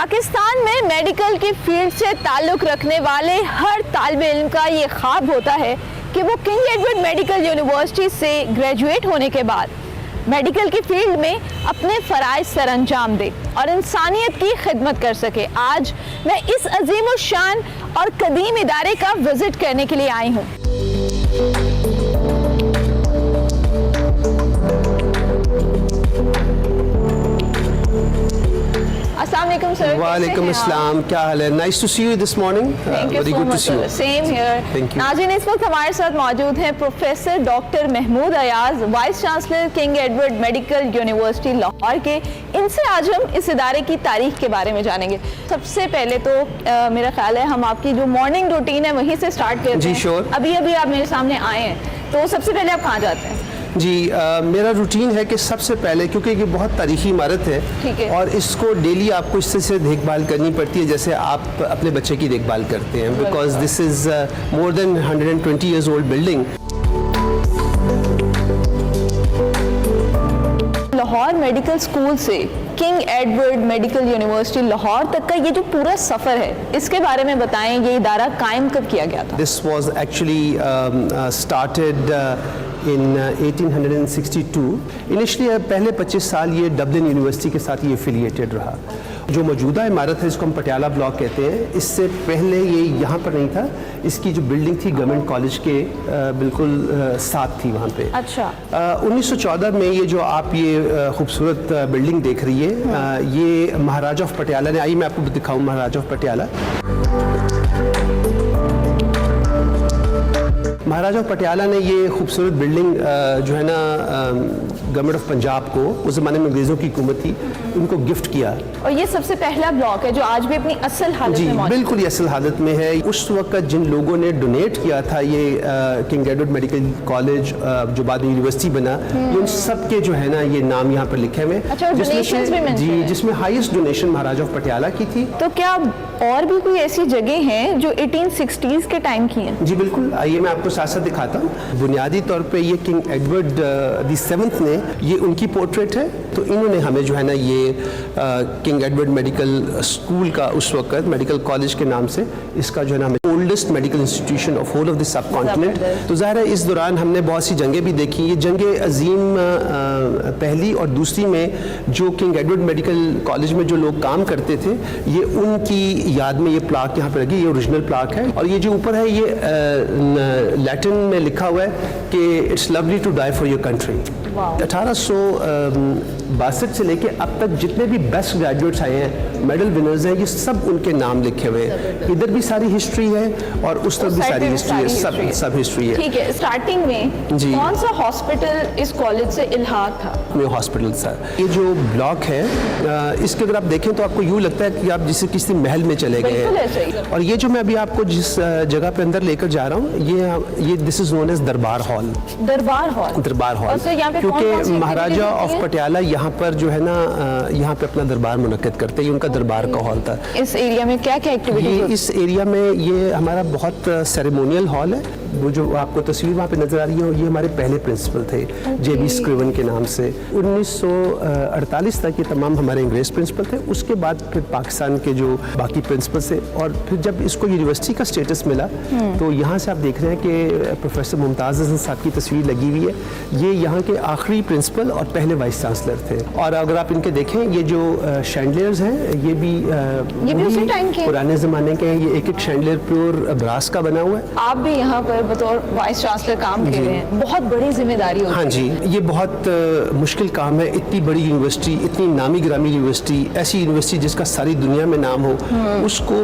पाकिस्तान में मेडिकल की फील्ड से ताल्लुक़ रखने वाले हर तालिब इल्म का ये ख्वाब होता है कि वो किंग एडवर्ड मेडिकल यूनिवर्सिटी से ग्रेजुएट होने के बाद मेडिकल की फील्ड में अपने फ़राइज़ सर अंजाम दे और इंसानियत की खिदमत कर सके। आज मैं इस अजीम शान और कदीम इदारे का विज़िट करने के लिए आई हूँ। अस्सलामुअलैकुम सर। वालेकुम अस्सलाम, क्या हाल है? Nice to see you this morning. Very good to see you. Same here. Thank you. नाज़रीन, इस वक्त हमारे साथ मौजूद हैं professor doctor Mahmood Ayaz, vice chancellor King Edward medical university Lahore के। इनसे आज हम इस इदारे की तारीख के बारे में जानेंगे। सबसे पहले तो मेरा ख्याल है हम आपकी जो मॉर्निंग रूटीन है वहीं से स्टार्ट करते हैं। जी श्योर। अभी आप मेरे सामने आए हैं, तो सबसे पहले आप कहाँ जाते हैं? जी मेरा रूटीन है कि सबसे पहले, क्योंकि ये बहुत तारीखी इमारत है और इसको डेली आपको इससे से देखभाल करनी पड़ती है जैसे आप अपने बच्चे की देखभाल करते हैं, because this is more than 120 years old building. Lahore medical school से King Edward medical university Lahore तक का ये जो पूरा सफ़र है, इसके बारे में बताएं। ये इदारा कायम कब किया गया था? This was actually started in 1862। Initially पहले 25 साल ये डबलिन यूनिवर्सिटी के साथ ये एफिलिएटेड रहा। जो मौजूदा इमारत है इसको हम पटियाला ब्लॉक कहते हैं। इससे पहले ये यहाँ पर नहीं था, इसकी जो बिल्डिंग थी गवर्नमेंट कॉलेज के बिल्कुल साथ थी वहाँ पे। अच्छा। 1914 में ये जो आप ये खूबसूरत बिल्डिंग देख रही है, ये महाराजा ऑफ पटियाला ने, आइए मैं आपको दिखाऊँ महाराजा ऑफ पटियाला। महाराजा ऑफ पटियाला ने ये खूबसूरत बिल्डिंग जो है ना गवर्नमेंट ऑफ पंजाब को, उस ज़माने में अंग्रेज़ों की हुकूमत थी, उनको गिफ्ट किया। और ये सबसे पहला ब्लॉक है जो आज भी अपनी असल हालत में मौजूद है। बिल्कुल ही असल हालत में है। उस वक्त जिन लोगों ने डोनेट किया था ये किंग एडवर्ड मेडिकल कॉलेज जो बाद में यूनिवर्सिटी बना, इन सब के जो है ना ये नाम यहाँ पर लिखे हुए। अच्छा, जिसमें highest donation Maharaja of Patiala की थी। तो क्या और भी कोई ऐसी जगह हैं जो 1860s के टाइम की हैं? जी बिल्कुल, आइए मैं आपको साथ साथ दिखाता हूँ। बुनियादी तौर पे ये किंग एडवर्ड द 7th ने, ये उनकी पोर्ट्रेट है, तो इन्होंने हमें जो है ना ये किंग एडवर्ड मेडिकल स्कूल का उस वक्त मेडिकल कॉलेज के नाम से इसका जो है ना हमें oldest medical institution of whole of the subcontinent. तो ज़ाहिर है इस दौरान हमने बहुत सी जंगें भी देखी। ये जंगे अजीम पहली और दूसरी में जो किंग एडवर्ड मेडिकल कॉलेज में जो लोग काम करते थे, ये उनकी याद में ये प्लाक यहाँ पर लगी। ये ओरिजिनल प्लाक है और ये जो ऊपर है ये लैटिन में लिखा हुआ है कि it's lovely to die for your country. 1862 से लेके अब तक जितने भी बेस्ट ग्रेजुएट्स आए हैं, मेडल विनर्स हैं, ये सब उनके नाम लिखे हुए हैं। इधर भी सारी हिस्ट्री है और उस तरफ भी सारी हिस्ट्री है, सब हिस्ट्री है। ठीक है, स्टार्टिंग में कौन सा हॉस्पिटल इस कॉलेज से इल्हाक था? हॉस्पिटल सर, ये जो ब्लॉक है इसके अगर आप देखें तो आपको यूँ लगता है कि आप जिसे किसी महल में चले गए हैं। और ये जो मैं अभी आपको जिस जगह पे अंदर लेकर जा रहा हूँ, ये दिस इज नोन एज दरबार हॉल। दरबार हॉल क्योंकि महाराजा ऑफ पटियाला यहाँ पर जो है ना यहाँ पे अपना दरबार मुनक्किद करते हैं। उनका दरबार का हॉल था। इस एरिया में क्या क्या एक्टिविटीज? इस एरिया में ये हमारा बहुत सेरेमोनियल हॉल है। वो जो आपको तस्वीर वहाँ पे नजर आ रही है, ये हमारे पहले प्रिंसिपल थे जेबी स्क्रिवन के नाम से। 1948 तक ये तमाम हमारे अंग्रेज प्रिंसिपल थे। उसके बाद फिर पाकिस्तान के जो बाकी प्रिंसिपल थे, और फिर जब इसको यूनिवर्सिटी का स्टेटस मिला तो यहाँ से आप देख रहे हैं कि प्रोफेसर मुमताज़ हसन साहब की तस्वीर लगी हुई है। ये यहाँ के आखिरी प्रिंसिपल और पहले वाइस चांसलर थे। और अगर आप इनके देखें, ये जो शैंडलियर्स हैं ये भी उसी टाइम के पुराने ज़माने के हैं। ये एक शैंडलियर प्योर ब्रास का बना हुआ है। आप भी यहाँ पर बतौर वाइस चांसलर काम कर रहे हैं, बहुत बड़ी जिम्मेदारी होती है। हाँ जी, ये बहुत मुश्किल काम है। इतनी बड़ी यूनिवर्सिटी, इतनी नामी ग्रामी यूनिवर्सिटी, ऐसी यूनिवर्सिटी जिसका सारी दुनिया में नाम हो, उसको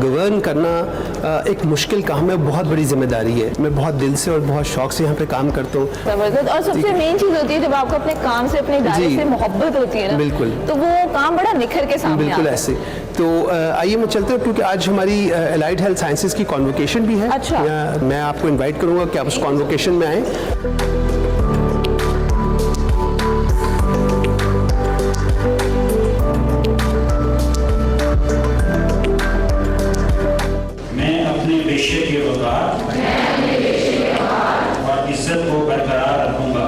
गवर्न करना एक मुश्किल काम है, बहुत बड़ी जिम्मेदारी है। मैं बहुत दिल से और बहुत शौक से यहाँ पे काम करता हूँ। जबरदस्त। और सबसे मेन चीज़ होती है जब आपको अपने काम से, अपने इदारे से मोहब्बत होती है ना, बिल्कुल, तो वो काम बड़ा निखर के सामने बिल्कुल ऐसे। तो आइए मैं चलते हैं, क्योंकि आज हमारी एलाइड हेल्थ साइंसेज की कॉन्वोकेशन भी है। अच्छा। मैं आपको इनवाइट करूँगा कि आप उस कॉन्वोकेशन में आएँ। मैं अपने पेशे के वक़ार और इज्जत को बरकरार रखूँगा।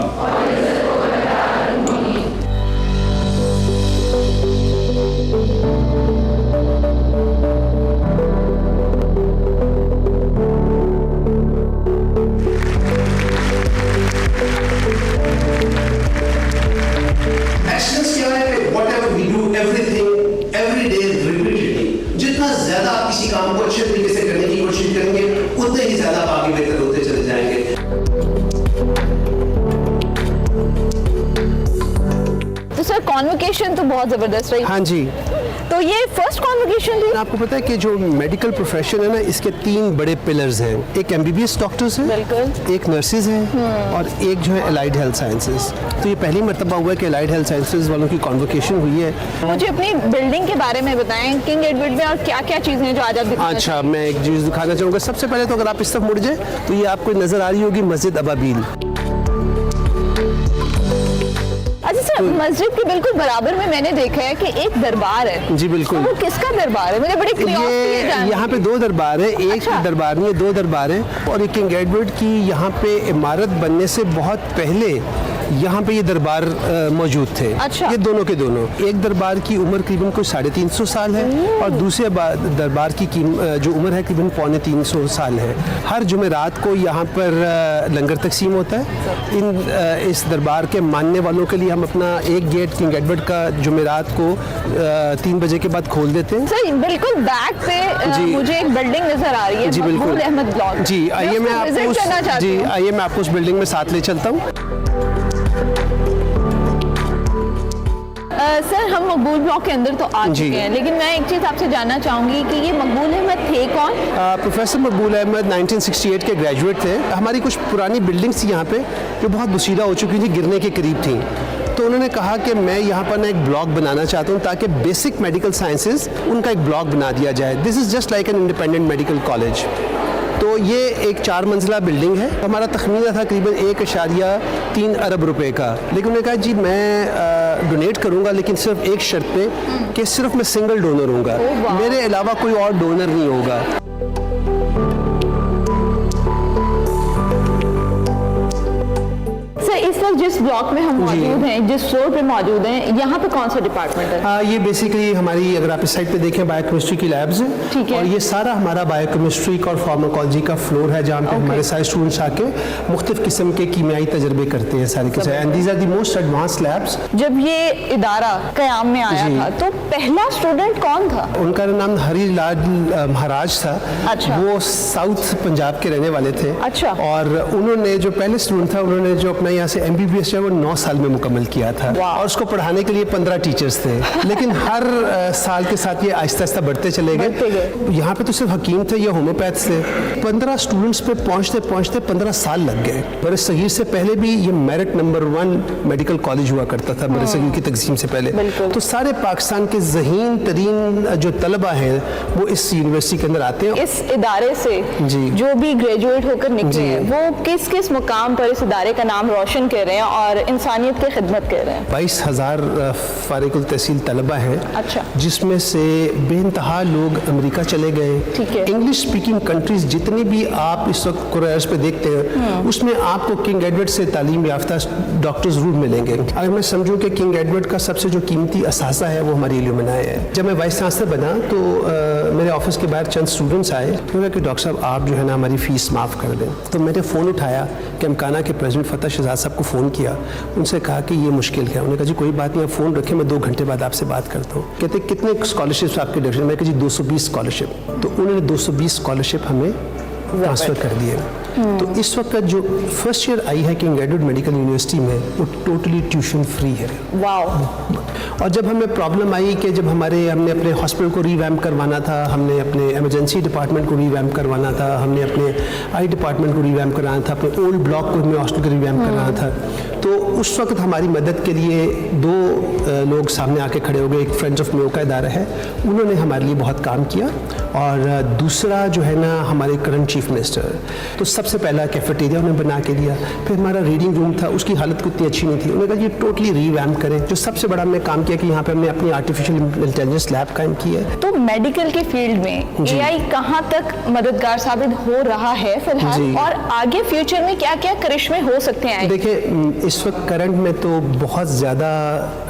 Day repeatedly. जितना ज्यादा आप किसी काम को अच्छे तरीके से करने की कोशिश करेंगे उतने ही ज्यादा आप आगे बेहतर होते चले जाएंगे। तो सर कॉन्वोकेशन तो बहुत जबरदस्त रही। हाँ जी, तो ये फर्स्ट कॉन्वोकेशन थी। आपको पता है कि जो मेडिकल प्रोफेशन है ना, इसके 3 बड़े पिलर्स हैं। एक MBBS डॉक्टर्स हैं, बिल्कुल। एक नर्सेज हैं और एक जो है एलाइड हेल्थ साइंसेज। तो ये पहली मरतबा हुआ है कि एलाइड हेल्थ साइंसेज वालों की कॉन्वोकेशन हुई है। मुझे अपनी बिल्डिंग के बारे में बताएं, किंग एडवर्ड में और क्या क्या चीज़ें जो आज आप दिखाना अच्छा, मैं एक चीज़ दिखाना चाहूँगा। सबसे पहले तो अगर आप इस तरफ मुड़ जाए तो ये आपको नज़र आ रही होगी मस्जिद अबाबील। अच्छा सर, मस्जिद के बिल्कुल बराबर में मैंने देखा है कि एक दरबार है। जी बिल्कुल। तो वो किसका दरबार है? मुझे बड़ी क्यूरियोसिटी है जानने की। यहाँ पे 2 दरबार है, एक अच्छा। दरबार नहीं है, 2 दरबार है। और ये किंग एडवर्ड की यहाँ पे इमारत बनने से बहुत पहले यहाँ पे ये दरबार मौजूद थे। अच्छा। ये दोनों के दोनों। एक दरबार की उम्र करीबन कोई 350 साल है और दूसरे दरबार की जो उम्र है करीबन 250 साल है। हर जुमेरात को यहाँ पर लंगर तकसीम होता है। इस दरबार के मानने वालों के लिए हम अपना एक गेट किंग एडवर्ड का जुमेरात को 3 बजे के बाद खोल देते हैं। सर बिल्कुल बैक पे मुझे एक बिल्डिंग नजर आ रही है। जी बिल्कुल। मकबूल अहमद ब्लॉक। जी आइए मैं आपको उस बिल्डिंग में साथ ले चलता हूँ। सर हम मकबूल ब्लॉक के अंदर तो आ चुके हैं, लेकिन मैं एक चीज़ आपसे जानना चाहूँगी कि ये मकबूल अहमद थे कौन? प्रोफेसर मकबूल अहमद 1968 के ग्रेजुएट थे। हमारी कुछ पुरानी बिल्डिंग्स थी यहाँ पे जो बहुत बुसीदा हो चुकी थी, गिरने के करीब थी। तो उन्होंने कहा कि मैं यहाँ पर ना एक ब्लॉक बनाना चाहता हूँ ताकि बेसिक मेडिकल साइंसेज उनका एक ब्लॉक बना दिया जाए। This is just like an independent medical college. तो ये एक 4 मंजिला बिल्डिंग है। हमारा तखमीना था करीबन 1.3 अरब रुपए का, लेकिन उन्होंने कहा जी मैं डोनेट करूंगा लेकिन सिर्फ एक शर्त पे कि सिर्फ मैं सिंगल डोनर हूँगा, मेरे अलावा कोई और डोनर नहीं होगा। इस वक्त जिस ब्लॉक में हम मौजूद हैं, जिस फ्लोर पे मौजूद हैं, यहाँ पे कौन सा डिपार्टमेंट है? ये बेसिकली हमारी, अगर आप इस साइड पे देखें, बायोकेमिस्ट्री की लैब्स हैं। ठीक है। और ये सारा हमारा बायोकेमिस्ट्री और फार्माकोलॉजी का फ्लोर है जहाँ पे हमारे सारे स्टूडेंट्स आके मुख्तलिफ किस्म के कीमियाई तजर्बे करते हैं सारे के सारे। And these are the most advance labs. जब ये इदारा क़याम में आया था तो पहला स्टूडेंट कौन था? उनका नाम हरिलाल महाराज था। अच्छा। वो साउथ पंजाब के रहने वाले थे। अच्छा। और उन्होंने जो पहले स्टूडेंट था, उन्होंने जो अपना यहाँ से MBBS है वो 9 साल में मुकम्मल किया था। और उसको पढ़ाने के लिए 15 टीचर्स थे। लेकिन हर साल के साथ ये आहिस्ता आहिस्ता बढ़ते चले गए। यहाँ पे तो सिर्फ हकीम थे या होम्योपैथ थे। 15 स्टूडेंट्स पे पहुँचते पहुँचते 15 साल लग गए। बड़े सगीर से पहले भी ये मेरिट नंबर 1 मेडिकल कॉलेज हुआ करता था, बड़े सगीर की तकसीम से पहले। तो सारे पाकिस्तान के ज़हीन तरीन जो तलबा हैं वो इस यूनिवर्सिटी के अंदर आते हैं। इस इदारे से जो भी ग्रेजुएट होकर निकले हैं वो किस किस मुकाम पर इस इदारे का नाम रोशन कर रहे हैं और इंसानियत की खिदमत कर रहे हैं? 22,000 फारिकुल तहसील तलबा हैं। अच्छा। जिसमें से बेइंतहा लोग अमेरिका चले गए। ठीक है। इंग्लिश स्पीकिंग कंट्रीज जितनी भी आप इस वक्त कुरियर्स पे देखते हैं उसमें आपको किंग एडवर्ड से तालीम याफ्ता डॉक्टर जरूर मिलेंगे। अगर मैं समझूं कि किंग एडवर्ड का सबसे जो कीमती असासा है वो हमारी इल्यूमिनाई है। जब मैं वाइस चांसलर बना तो मेरे ऑफिस के बाहर चंद स्टूडेंट्स आए, उन्होंने कहा कि डॉक्टर साहब आप जो है ना हमारी फ़ीस माफ़ कर दें। तो मैंने फ़ोन उठाया कि अमकाना के प्रेसिडेंट फ़तह शहजाद साहब को फ़ोन किया, उनसे कहा कि ये मुश्किल है। उन्होंने कहा जी कोई बात नहीं, आप फ़ोन रखें, मैं 2 घंटे बाद आपसे बात करता हूँ। कहते कितने स्कॉलरशिप्स आपके डिवीजन में? जी 220 स्कॉलरशिप। तो उन्होंने 220 स्कॉलरशिप हमें ट्रांसफ़र कर दिए। तो इस वक्त जो फर्स्ट ईयर आई है किंग एडवर्ड मेडिकल यूनिवर्सिटी में वो टोटली ट्यूशन फ्री है। वाह। और जब हमें प्रॉब्लम आई कि जब हमने अपने हॉस्पिटल को रीवैम्प करवाना था, हमने अपने इमरजेंसी डिपार्टमेंट को रीवैम्प करवाना था, हमने अपने आई डिपार्टमेंट को रीवैम्प कराना था, अपने ओल्ड ब्लॉक को हमें हॉस्पिटल को रीवैम्प कराना था, तो उस वक्त हमारी मदद के लिए 2 लोग सामने आके खड़े हो गए। एक फ्रेंड्स ऑफ मेयो का इदारा है, उन्होंने हमारे लिए बहुत काम किया। और दूसरा जो है ना हमारे करंट चीफ मिनिस्टर, तो सबसे पहला कैफेटेरिया उन्होंने बना के दिया। फिर हमारा रीडिंग रूम था, उसकी हालत उतनी अच्छी नहीं थी, उन्होंने कहा ये टोटली रीवैम्प करें। जो सबसे बड़ा हमने काम किया कि यहाँ पे हमने अपनी आर्टिफिशियल इंटेलिजेंस लैब कायम की है। तो मेडिकल के फील्ड में AI कहाँ तक मददगार साबित हो रहा है फिलहाल, और आगे फ्यूचर में क्या क्या करिश्मे हो सकते हैं? देखिए इस इस वक्त करंट में तो बहुत ज़्यादा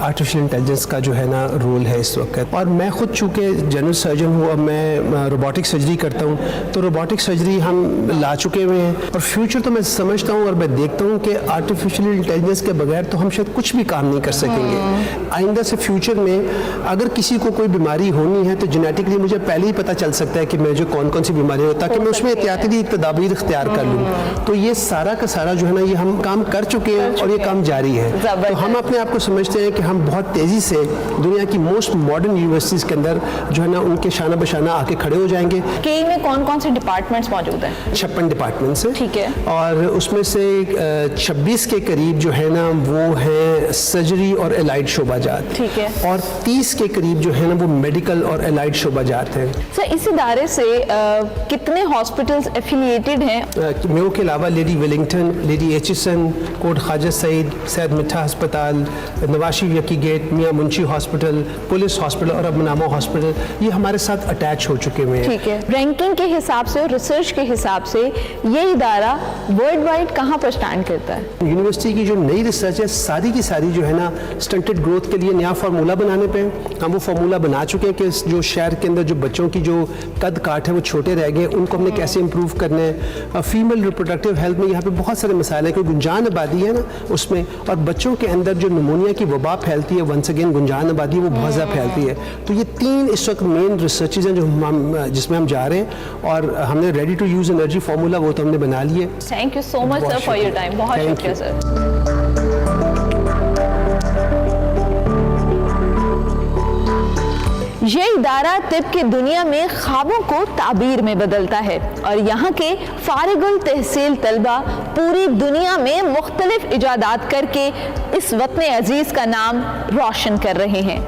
आर्टिफिशियल इंटेलिजेंस का जो है ना रोल है इस वक्त। और मैं खुद चूँकि जनरल सर्जन हूँ और मैं रोबोटिक सर्जरी करता हूँ, तो रोबोटिक सर्जरी हम ला चुके हुए हैं और फ्यूचर तो मैं समझता हूँ और मैं देखता हूँ कि आर्टिफिशियल इंटेलिजेंस के बगैर तो हम शायद कुछ भी काम नहीं कर सकेंगे। आइंदा से फ्यूचर में अगर किसी को कोई बीमारी होनी है तो जेनेटिकली मुझे पहले ही पता चल सकता है कि मुझे कौन कौन सी बीमारी हो, ताकि मैं उसमें एहतियाती तदाबीर इख्तियार कर लूँ। तो ये सारा का सारा जो है ना, ये हम काम कर चुके हैं और ये काम जारी है। तो हम अपने आप को समझते हैं कि हम बहुत तेज़ी से दुनिया की मोस्ट मॉडर्न यूनिवर्सिटीज़ के अंदर जो है ना उनके शाना बशाना आके खड़े हो जाएंगे। केई में कौन कौन से डिपार्टमेंट्स मौजूद हैं? 56 डिपार्टमेंट्स हैं। ठीक है। और उसमें से 26 के करीब जो है ना वो हैं सर्जरी और एलाइड शोबाजात। ठीक है। और 30 के करीब जो है ना वो मेडिकल और एलाइड शोबाजात हैं। सर, इस इदारे से कितने हॉस्पिटल्स एफिलिएटेड हैं? मेयो के अलावा Lady Wellington, Lady Aitchison, Kot Khawaja Saeed, Syed Mitha अस्पताल, नवाशी यकी गेट, मियाँ मुंशी हॉस्पिटल, पुलिस हॉस्पिटल और अब मनामा हॉस्पिटल, ये हमारे साथ अटैच हो चुके हुए हैं। ठीक है। रैंकिंग के हिसाब से और रिसर्च के हिसाब से ये इदारा वर्ल्ड वाइड कहाँ पर स्टैंड करता है? यूनिवर्सिटी की जो नई रिसर्च है सारी की सारी जो है ना स्टंटेड ग्रोथ के लिए नया फार्मूला बनाने पे हम वो फार्मूला बना चुके हैं कि जो शहर के अंदर जो बच्चों की जो कद काठ है वो छोटे रह गए, उनको हमने कैसे इंप्रूव करना है। फीमेल रिप्रोडक्टिव हेल्थ में यहाँ पे बहुत सारे मसाइल हैं, क्योंकि गुंजान आबादी है ना उसमें, और बच्चों के अंदर जो निमोनिया की वबा फैलती है, वंस अगेन गुंजान आबादी वो बहुत ज़्यादा फैलती है। तो ये 3 इस वक्त मेन रिसर्चेज हैं जो जिसमें हम जा रहे हैं, और हमने ready to use energy formula वो तो हमने बना लिए। Thank you so much sir for your time. बहुत शुक्रिया सर। ये इदारा तिब की दुनिया में ख्वाबों को ताबीर में बदलता है और यहाँ के फारिगुल तहसील तलबा पूरी दुनिया में मुख्तलिफ इजादात करके इस वतन अजीज़ का नाम रोशन कर रहे हैं।